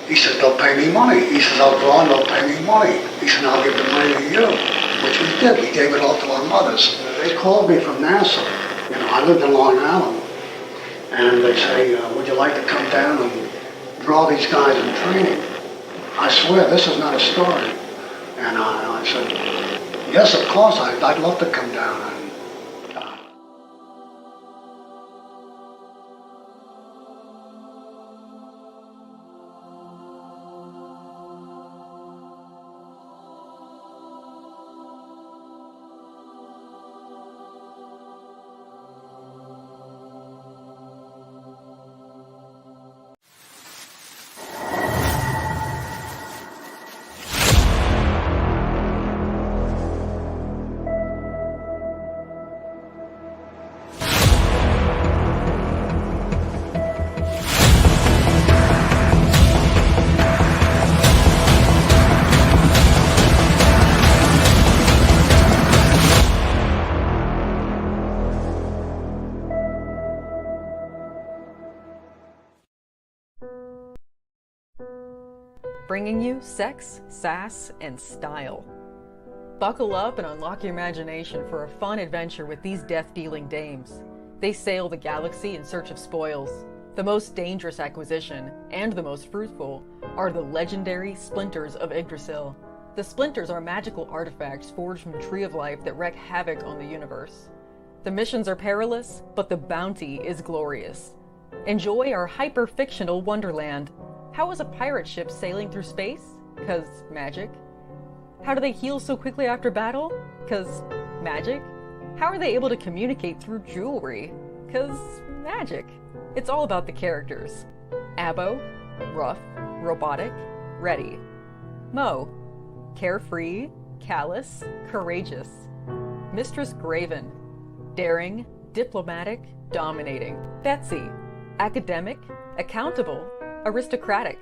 he says, they'll pay me money. He says, I'll draw and they'll pay me money. He said, I'll give the money to you, which we did. We gave it all to our mothers. They called me from Nassau. You know, I lived in Long Island. And they say, would you like to come down and draw these guys in training? I swear, this is not a story. And I said, yes, of course, I'd love to come down. Bringing you sex, sass, and style. Buckle up and unlock your imagination for a fun adventure with these death-dealing dames. They sail the galaxy in search of spoils. The most dangerous acquisition, and the most fruitful, are the legendary Splinters of Yggdrasil. The Splinters are magical artifacts forged from the Tree of Life that wreak havoc on the universe. The missions are perilous, but the bounty is glorious. Enjoy our hyper-fictional wonderland. How is a pirate ship sailing through space? 'Cause magic. How do they heal so quickly after battle? 'Cause magic. How are they able to communicate through jewelry? 'Cause magic. It's all about the characters. Abo, rough, robotic, ready. Mo, carefree, callous, courageous. Mistress Graven, daring, diplomatic, dominating. Betsy, academic, accountable, aristocratic.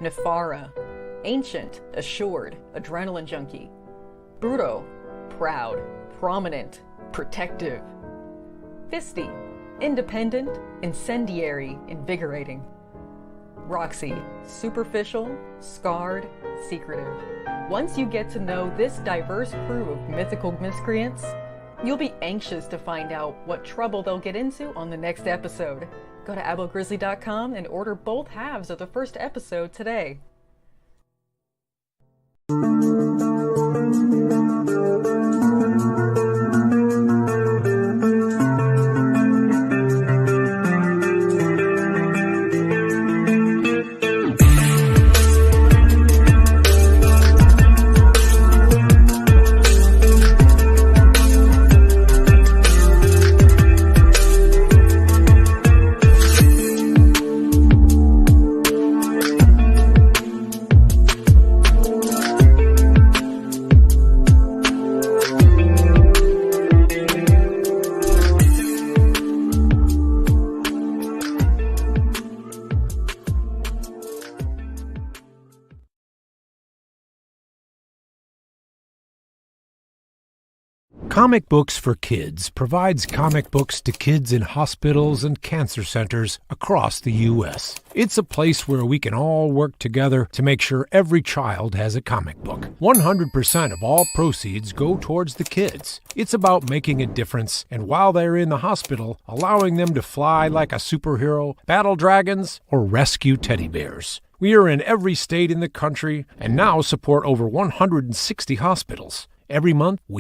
Nefara, ancient, assured, adrenaline junkie. Bruto, proud, prominent, protective. Fisty, independent, incendiary, invigorating. Roxy, superficial, scarred, secretive. Once you get to know this diverse crew of mythical miscreants, you'll be anxious to find out what trouble they'll get into on the next episode. Go to abogrizzly.com and order both halves of the first episode today. Comic Books for Kids provides comic books to kids in hospitals and cancer centers across the U.S. It's a place where we can all work together to make sure every child has a comic book. 100% of all proceeds go towards the kids. It's about making a difference, and while they're in the hospital, allowing them to fly like a superhero, battle dragons, or rescue teddy bears. We are in every state in the country and now support over 160 hospitals. Every month, we